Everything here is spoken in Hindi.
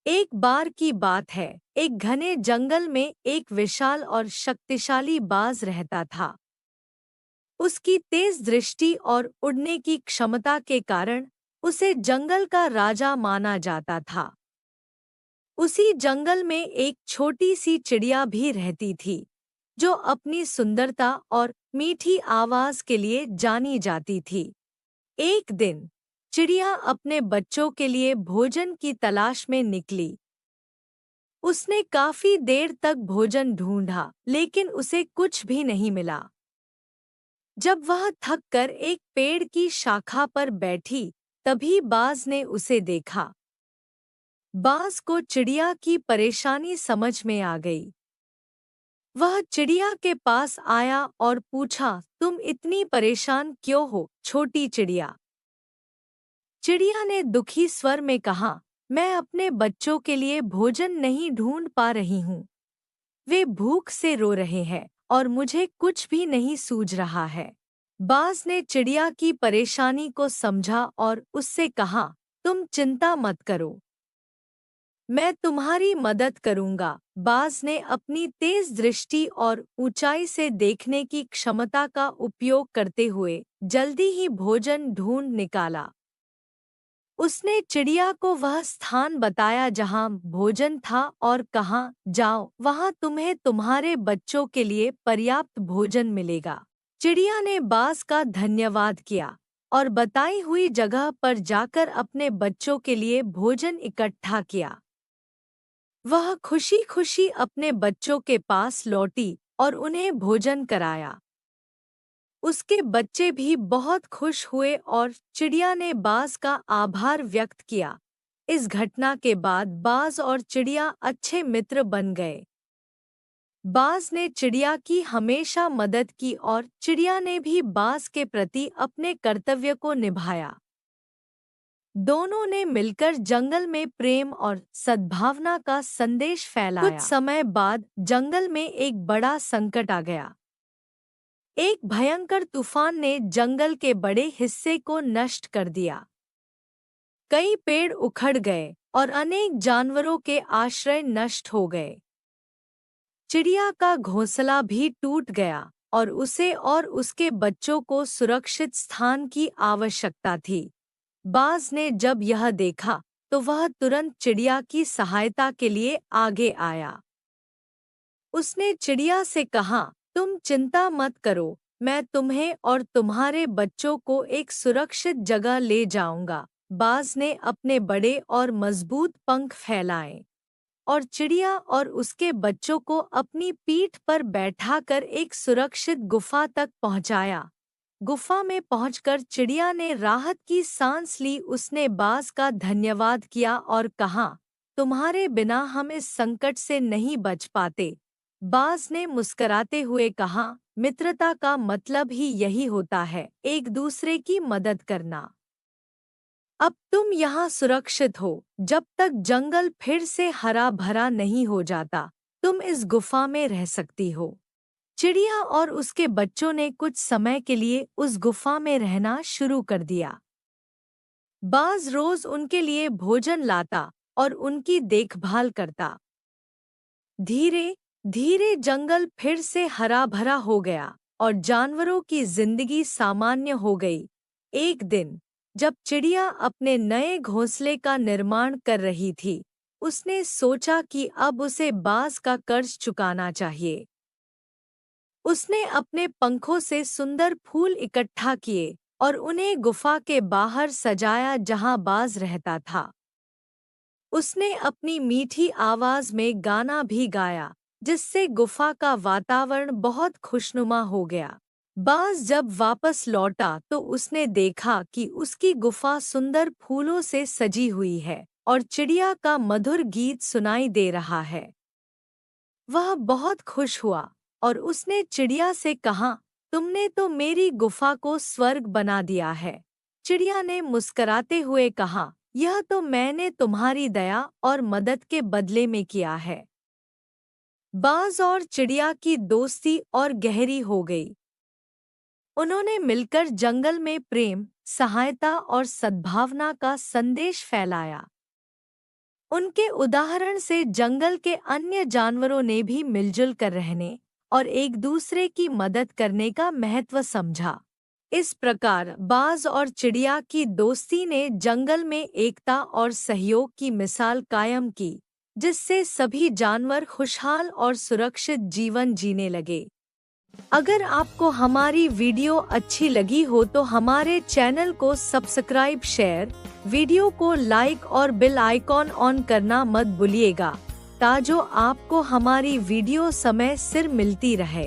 एक बार की बात है, एक घने जंगल में एक विशाल और शक्तिशाली बाज रहता था। उसकी तेज दृष्टि और उड़ने की क्षमता के कारण उसे जंगल का राजा माना जाता था। उसी जंगल में एक छोटी सी चिड़िया भी रहती थी, जो अपनी सुंदरता और मीठी आवाज के लिए जानी जाती थी। एक दिन चिड़िया अपने बच्चों के लिए भोजन की तलाश में निकली। उसने काफी देर तक भोजन ढूंढा, लेकिन उसे कुछ भी नहीं मिला। जब वह थककर एक पेड़ की शाखा पर बैठी, तभी बाज ने उसे देखा। बाज को चिड़िया की परेशानी समझ में आ गई। वह चिड़िया के पास आया और पूछा, तुम इतनी परेशान क्यों हो, छोटी चिड़िया? चिड़िया ने दुखी स्वर में कहा, मैं अपने बच्चों के लिए भोजन नहीं ढूंढ पा रही हूँ। वे भूख से रो रहे हैं और मुझे कुछ भी नहीं सूझ रहा है। बाज ने चिड़िया की परेशानी को समझा और उससे कहा, तुम चिंता मत करो, मैं तुम्हारी मदद करूंगा। बाज ने अपनी तेज दृष्टि और ऊंचाई से देखने की क्षमता का उपयोग करते हुए जल्दी ही भोजन ढूंढ निकाला। उसने चिड़िया को वह स्थान बताया जहां भोजन था और कहा, जाओ, वहां तुम्हें तुम्हारे बच्चों के लिए पर्याप्त भोजन मिलेगा। चिड़िया ने बाज का धन्यवाद किया और बताई हुई जगह पर जाकर अपने बच्चों के लिए भोजन इकट्ठा किया। वह खुशी खुशी अपने बच्चों के पास लौटी और उन्हें भोजन कराया। उसके बच्चे भी बहुत खुश हुए और चिड़िया ने बाज का आभार व्यक्त किया। इस घटना के बाद बाज और चिड़िया अच्छे मित्र बन गए। बाज ने चिड़िया की हमेशा मदद की और चिड़िया ने भी बाज के प्रति अपने कर्तव्य को निभाया। दोनों ने मिलकर जंगल में प्रेम और सद्भावना का संदेश फैलाया। कुछ समय बाद जंगल में एक बड़ा संकट आ गया। एक भयंकर तूफान ने जंगल के बड़े हिस्से को नष्ट कर दिया। कई पेड़ उखड़ गए और अनेक जानवरों के आश्रय नष्ट हो गए। चिड़िया का घोंसला भी टूट गया और उसे और उसके बच्चों को सुरक्षित स्थान की आवश्यकता थी। बाज ने जब यह देखा तो वह तुरंत चिड़िया की सहायता के लिए आगे आया। उसने चिड़िया से कहा, तुम चिंता मत करो, मैं तुम्हें और तुम्हारे बच्चों को एक सुरक्षित जगह ले जाऊंगा। बाज ने अपने बड़े और मजबूत पंख फैलाए और चिड़िया और उसके बच्चों को अपनी पीठ पर बैठाकर एक सुरक्षित गुफा तक पहुंचाया। गुफा में पहुंचकर चिड़िया ने राहत की सांस ली। उसने बाज का धन्यवाद किया और कहा, तुम्हारे बिना हम इस संकट से नहीं बच पाते। बाज ने मुस्कराते हुए कहा, मित्रता का मतलब ही यही होता है, एक दूसरे की मदद करना। अब तुम यहाँ सुरक्षित हो। जब तक जंगल फिर से हरा भरा नहीं हो जाता, तुम इस गुफा में रह सकती हो। चिड़िया और उसके बच्चों ने कुछ समय के लिए उस गुफा में रहना शुरू कर दिया। बाज रोज उनके लिए भोजन लाता और उनकी देखभाल करता। धीरे धीरे जंगल फिर से हरा भरा हो गया और जानवरों की जिंदगी सामान्य हो गई। एक दिन जब चिड़िया अपने नए घोंसले का निर्माण कर रही थी, उसने सोचा कि अब उसे बाज का कर्ज चुकाना चाहिए। उसने अपने पंखों से सुंदर फूल इकट्ठा किए और उन्हें गुफा के बाहर सजाया जहां बाज रहता था। उसने अपनी मीठी आवाज में गाना भी गाया, जिससे गुफा का वातावरण बहुत खुशनुमा हो गया। बाज जब वापस लौटा तो उसने देखा कि उसकी गुफा सुंदर फूलों से सजी हुई है और चिड़िया का मधुर गीत सुनाई दे रहा है। वह बहुत खुश हुआ और उसने चिड़िया से कहा, तुमने तो मेरी गुफा को स्वर्ग बना दिया है। चिड़िया ने मुस्कराते हुए कहा, यह तो मैंने तुम्हारी दया और मदद के बदले में किया है। बाज और चिड़िया की दोस्ती और गहरी हो गई। उन्होंने मिलकर जंगल में प्रेम, सहायता और सद्भावना का संदेश फैलाया। उनके उदाहरण से जंगल के अन्य जानवरों ने भी मिलजुल कर रहने और एक दूसरे की मदद करने का महत्व समझा। इस प्रकार बाज और चिड़िया की दोस्ती ने जंगल में एकता और सहयोग की मिसाल कायम की, जिससे सभी जानवर खुशहाल और सुरक्षित जीवन जीने लगे। अगर आपको हमारी वीडियो अच्छी लगी हो तो हमारे चैनल को सब्सक्राइब, शेयर, वीडियो को लाइक और बेल आइकॉन ऑन करना मत भूलिएगा, ताकि आपको हमारी वीडियो समय सिर मिलती रहे।